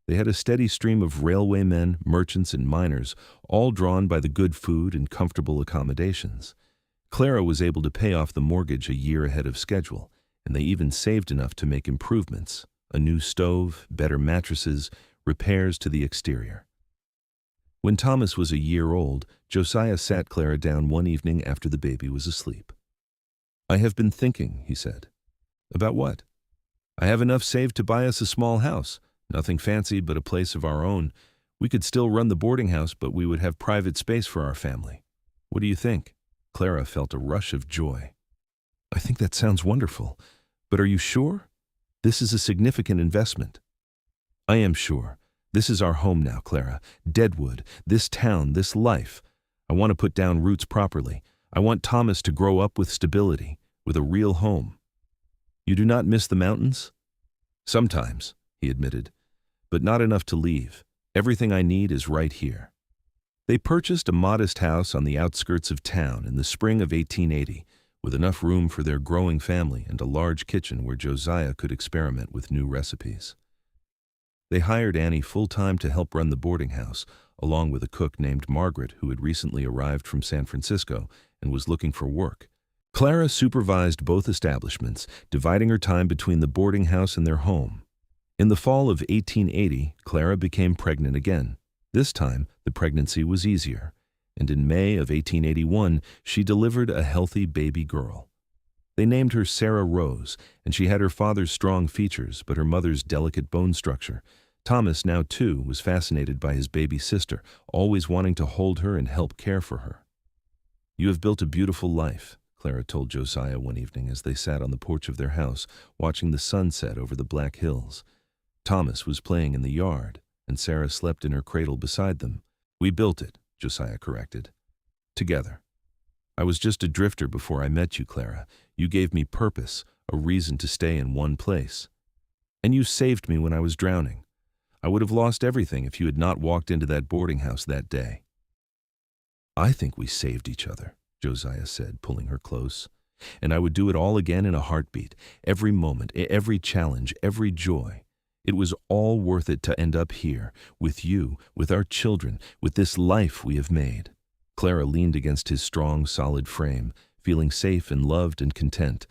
[SPEAKER 1] They had a steady stream of railwaymen, merchants, and miners, all drawn by the good food and comfortable accommodations. Clara was able to pay off the mortgage a year ahead of schedule, and they even saved enough to make improvements: a new stove, better mattresses, repairs to the exterior. When Thomas was a year old, Josiah sat Clara down one evening after the baby was asleep. "I have been thinking," he said. "About what?" "I have enough saved to buy us a small house. Nothing fancy, but a place of our own. We could still run the boarding house, but we would have private space for our family. What do you think?" Clara felt a rush of joy. "I think that sounds wonderful. But are you sure? This is a significant investment." "I am sure. This is our home now, Clara. Deadwood, this town, this life. I want to put down roots properly. I want Thomas to grow up with stability, with a real home." "You do not miss the mountains?" Sometimes, he admitted, but not enough to leave. Everything I need is right here. They purchased a modest house on the outskirts of town in the spring of 1880, with enough room for their growing family and a large kitchen where Josiah could experiment with new recipes. They hired Annie full-time to help run the boarding house, along with a cook named Margaret who had recently arrived from San Francisco and was looking for work. Clara supervised both establishments, dividing her time between the boarding house and their home. In the fall of 1880, Clara became pregnant again. This time, the pregnancy was easier, and in May of 1881, she delivered a healthy baby girl. They named her Sarah Rose, and she had her father's strong features but her mother's delicate bone structure. Thomas, now 2, was fascinated by his baby sister, always wanting to hold her and help care for her. "You have built a beautiful life," Clara told Josiah one evening as they sat on the porch of their house, watching the sunset over the Black Hills. Thomas was playing in the yard, and Sarah slept in her cradle beside them. "We built it," Josiah corrected. "Together. I was just a drifter before I met you, Clara. You gave me purpose, a reason to stay in one place. And you saved me when I was drowning. I would have lost everything if you had not walked into that boarding house that day." "I think we saved each other," Josiah said, pulling her close. "And I would do it all again in a heartbeat. Every moment, every challenge, every joy. It was all worth it to end up here, with you, with our children, with this life we have made." Clara leaned against his strong, solid frame, feeling safe and loved and content.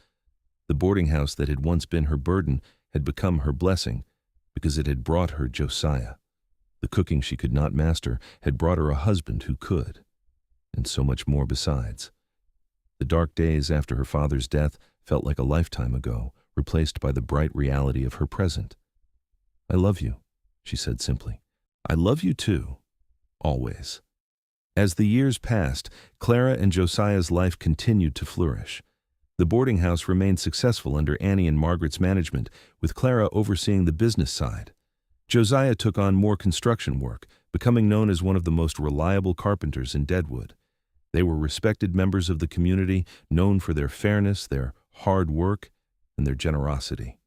[SPEAKER 1] The boarding house that had once been her burden had become her blessing, because it had brought her Josiah. The cooking she could not master had brought her a husband who could, and so much more besides. The dark days after her father's death felt like a lifetime ago, replaced by the bright reality of her present. "I love you," she said simply. "I love you too. Always." As the years passed, Clara and Josiah's life continued to flourish. The boarding house remained successful under Annie and Margaret's management, with Clara overseeing the business side. Josiah took on more construction work, becoming known as one of the most reliable carpenters in Deadwood. They were respected members of the community, known for their fairness, their hard work, and their generosity.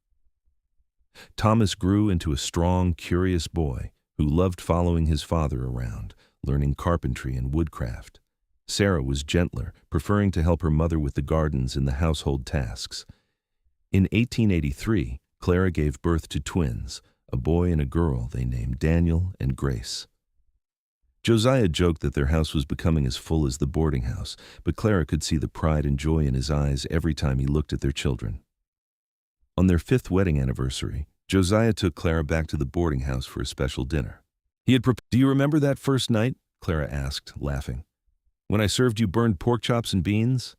[SPEAKER 1] Thomas grew into a strong, curious boy who loved following his father around, learning carpentry and woodcraft. Sarah was gentler, preferring to help her mother with the gardens and the household tasks. In 1883, Clara gave birth to twins, a boy and a girl they named Daniel and Grace. Josiah joked that their house was becoming as full as the boarding house, but Clara could see the pride and joy in his eyes every time he looked at their children. On their 5th wedding anniversary, Josiah took Clara back to the boarding house for a special dinner. "Do you remember that first night?" Clara asked, laughing. "When I served you burned pork chops and beans?"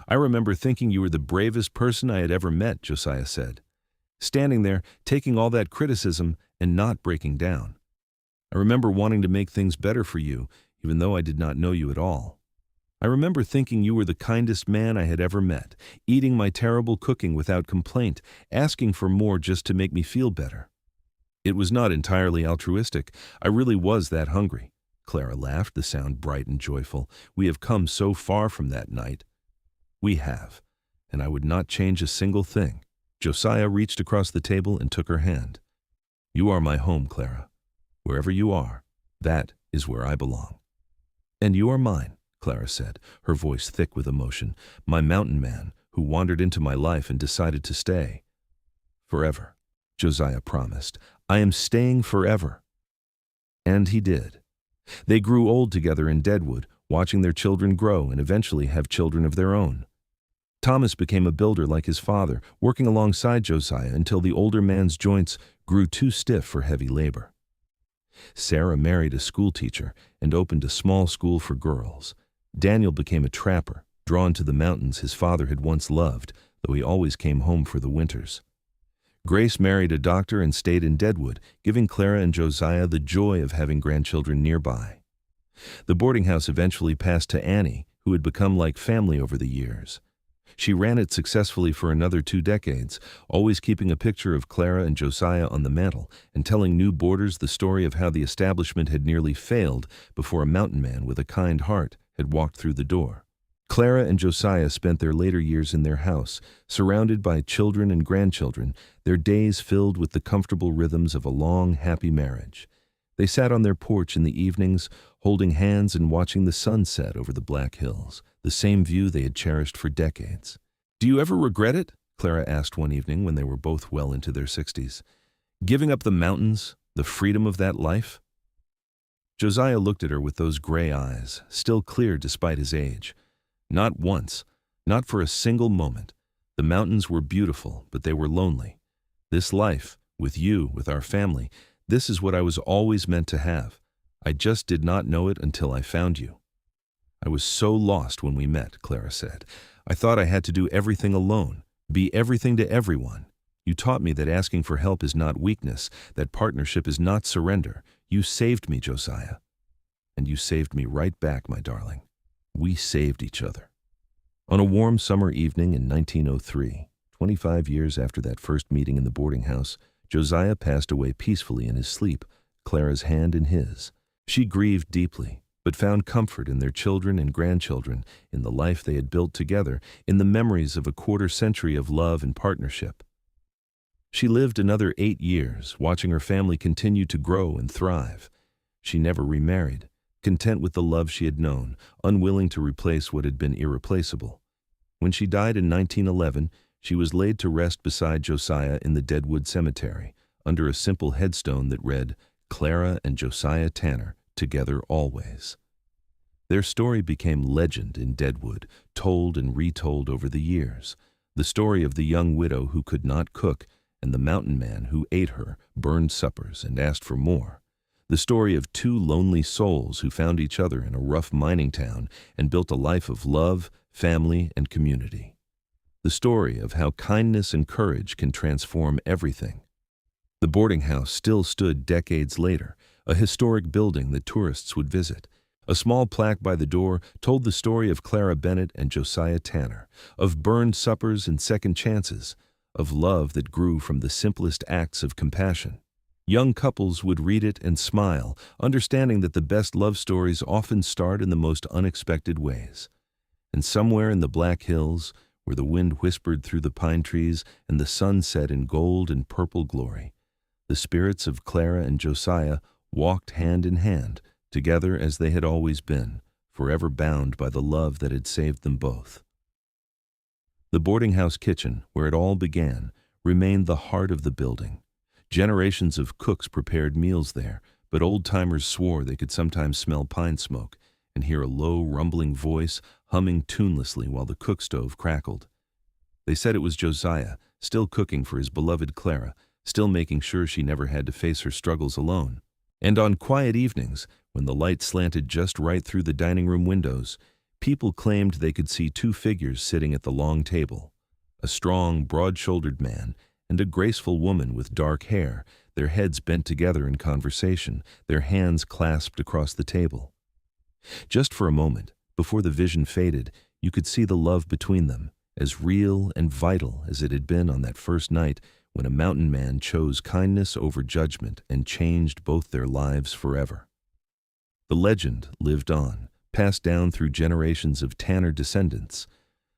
[SPEAKER 1] "I remember thinking you were the bravest person I had ever met," Josiah said. "Standing there, taking all that criticism and not breaking down. I remember wanting to make things better for you, even though I did not know you at all. I remember thinking you were the kindest man I had ever met, eating my terrible cooking without complaint, asking for more just to make me feel better. It was not entirely altruistic. I really was that hungry." Clara laughed, the sound bright and joyful. "We have come so far from that night." "We have, and I would not change a single thing." Josiah reached across the table and took her hand. "You are my home, Clara. Wherever you are, that is where I belong." "And you are mine," Clara said, her voice thick with emotion. "My mountain man, who wandered into my life and decided to stay. Forever," Josiah promised. "I am staying forever." And he did. They grew old together in Deadwood, watching their children grow and eventually have children of their own. Thomas became a builder like his father, working alongside Josiah until the older man's joints grew too stiff for heavy labor. Sarah married a schoolteacher and opened a small school for girls. Daniel became a trapper, drawn to the mountains his father had once loved, though he always came home for the winters. Grace married a doctor and stayed in Deadwood, giving Clara and Josiah the joy of having grandchildren nearby. The boarding house eventually passed to Annie, who had become like family over the years. She ran it successfully for another 2 decades, always keeping a picture of Clara and Josiah on the mantel and telling new boarders the story of how the establishment had nearly failed before a mountain man with a kind heart had walked through the door. Clara and Josiah spent their later years in their house, surrounded by children and grandchildren, their days filled with the comfortable rhythms of a long, happy marriage. They sat on their porch in the evenings, holding hands and watching the sun set over the Black Hills, the same view they had cherished for decades. "Do you ever regret it?" Clara asked one evening when they were both well into their 60s. "Giving up the mountains, the freedom of that life?" Josiah looked at her with those gray eyes, still clear despite his age. "Not once, not for a single moment. The mountains were beautiful, but they were lonely. This life, with you, with our family, this is what I was always meant to have. I just did not know it until I found you." "I was so lost when we met," Clara said. "I thought I had to do everything alone, be everything to everyone. You taught me that asking for help is not weakness, that partnership is not surrender. You saved me, Josiah. And you saved me right back, my darling. We saved each other." On a warm summer evening in 1903, 25 years after that first meeting in the boarding house, Josiah passed away peacefully in his sleep, Clara's hand in his. She grieved deeply, but found comfort in their children and grandchildren, in the life they had built together, in the memories of a quarter-century of love and partnership. She lived another 8 years, watching her family continue to grow and thrive. She never remarried, content with the love she had known, unwilling to replace what had been irreplaceable. When she died in 1911, she was laid to rest beside Josiah in the Deadwood cemetery, under a simple headstone that read, "Clara and Josiah Tanner, together always." Their story became legend in Deadwood, told and retold over the years. The story of the young widow who could not cook, and the mountain man who ate her, burned suppers, and asked for more. The story of two lonely souls who found each other in a rough mining town and built a life of love, family, and community. The story of how kindness and courage can transform everything. The boarding house still stood decades later, a historic building that tourists would visit. A small plaque by the door told the story of Clara Bennett and Josiah Tanner, of burned suppers and second chances, of love that grew from the simplest acts of compassion. Young couples would read it and smile, understanding that the best love stories often start in the most unexpected ways. And somewhere in the Black Hills, where the wind whispered through the pine trees and the sun set in gold and purple glory, the spirits of Clara and Josiah walked hand in hand, together as they had always been, forever bound by the love that had saved them both. The boarding house kitchen, where it all began, remained the heart of the building. Generations of cooks prepared meals there, but old-timers swore they could sometimes smell pine smoke and hear a low, rumbling voice humming tunelessly while the cook stove crackled. They said it was Josiah, still cooking for his beloved Clara, still making sure she never had to face her struggles alone. And on quiet evenings, when the light slanted just right through the dining room windows, people claimed they could see two figures sitting at the long table, a strong, broad-shouldered man and a graceful woman with dark hair, their heads bent together in conversation, their hands clasped across the table. Just for a moment, before the vision faded, you could see the love between them, as real and vital as it had been on that first night when a mountain man chose kindness over judgment and changed both their lives forever. The legend lived on, passed down through generations of Tanner descendants.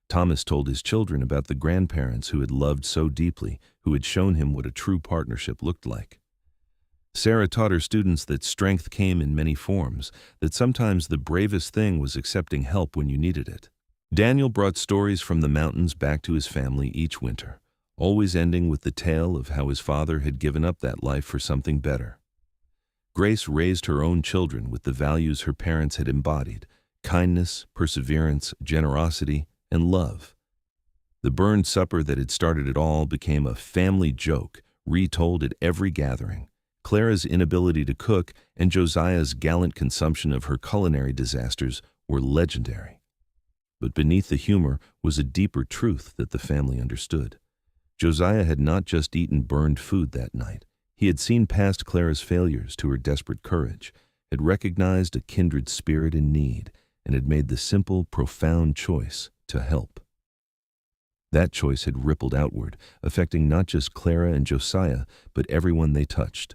[SPEAKER 1] Thomas told his children about the grandparents who had loved so deeply, who had shown him what a true partnership looked like. Sarah taught her students that strength came in many forms, that sometimes the bravest thing was accepting help when you needed it. Daniel brought stories from the mountains back to his family each winter, always ending with the tale of how his father had given up that life for something better. Grace raised her own children with the values her parents had embodied: kindness, perseverance, generosity, and love. The burned supper that had started it all became a family joke, retold at every gathering. Clara's inability to cook and Josiah's gallant consumption of her culinary disasters were legendary. But beneath the humor was a deeper truth that the family understood. Josiah had not just eaten burned food that night. He had seen past Clara's failures to her desperate courage, had recognized a kindred spirit in need, and had made the simple, profound choice to help. That choice had rippled outward, affecting not just Clara and Josiah, but everyone they touched.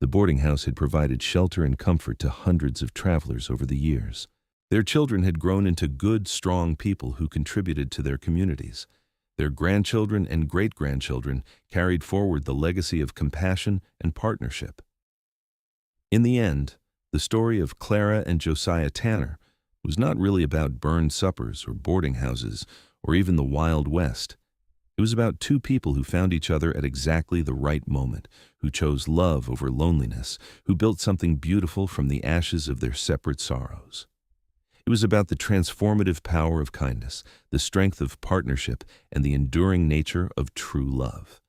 [SPEAKER 1] The boarding house had provided shelter and comfort to hundreds of travelers over the years. Their children had grown into good, strong people who contributed to their communities. Their grandchildren and great-grandchildren carried forward the legacy of compassion and partnership. In the end, the story of Clara and Josiah Tanner was not really about burned suppers or boarding houses or even the Wild West. It was about two people who found each other at exactly the right moment, who chose love over loneliness, who built something beautiful from the ashes of their separate sorrows. It was about the transformative power of kindness, the strength of partnership, and the enduring nature of true love.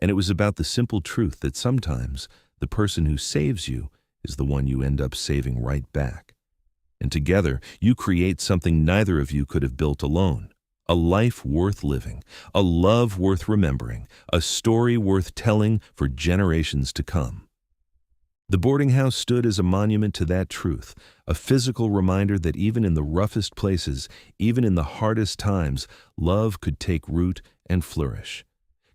[SPEAKER 1] And it was about the simple truth that sometimes the person who saves you is the one you end up saving right back. And together, you create something neither of you could have built alone. A life worth living, a love worth remembering, a story worth telling for generations to come. The boarding house stood as a monument to that truth, a physical reminder that even in the roughest places, even in the hardest times, love could take root and flourish.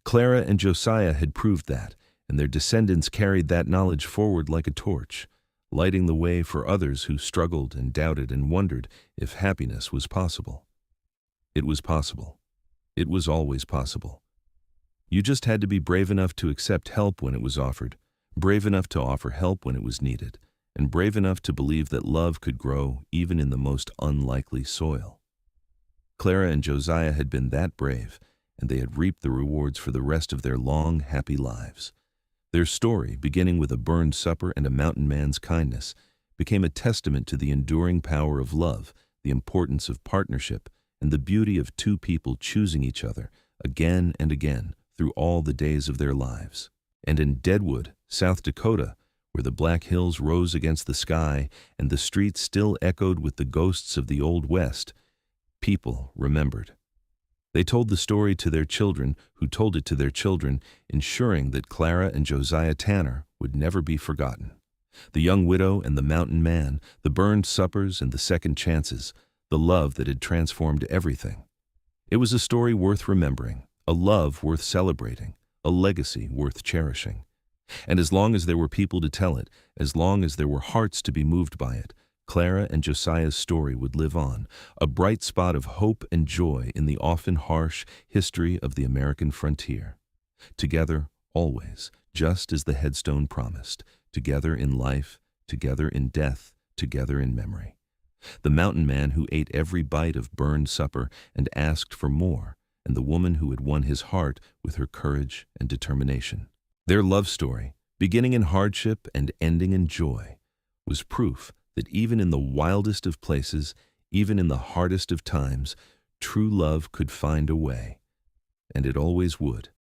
[SPEAKER 1] Clara and Josiah had proved that, and their descendants carried that knowledge forward like a torch, lighting the way for others who struggled and doubted and wondered if happiness was possible. It was possible. It was always possible. You just had to be brave enough to accept help when it was offered, brave enough to offer help when it was needed, and brave enough to believe that love could grow even in the most unlikely soil. Clara and Josiah had been that brave, and they had reaped the rewards for the rest of their long, happy lives. Their story, beginning with a burned supper and a mountain man's kindness, became a testament to the enduring power of love, the importance of partnership, and the beauty of two people choosing each other again and again through all the days of their lives. And in Deadwood, South Dakota, where the Black Hills rose against the sky and the streets still echoed with the ghosts of the Old West, people remembered. They told the story to their children, who told it to their children, ensuring that Clara and Josiah Tanner would never be forgotten. The young widow and the mountain man, the burned suppers and the second chances, the love that had transformed everything. It was a story worth remembering, a love worth celebrating, a legacy worth cherishing. And as long as there were people to tell it, as long as there were hearts to be moved by it, Clara and Josiah's story would live on, a bright spot of hope and joy in the often harsh history of the American frontier. Together, always, just as the headstone promised, together in life, together in death, together in memory. The mountain man who ate every bite of burned supper and asked for more, and the woman who had won his heart with her courage and determination. Their love story, beginning in hardship and ending in joy, was proof that even in the wildest of places, even in the hardest of times, true love could find a way, and it always would.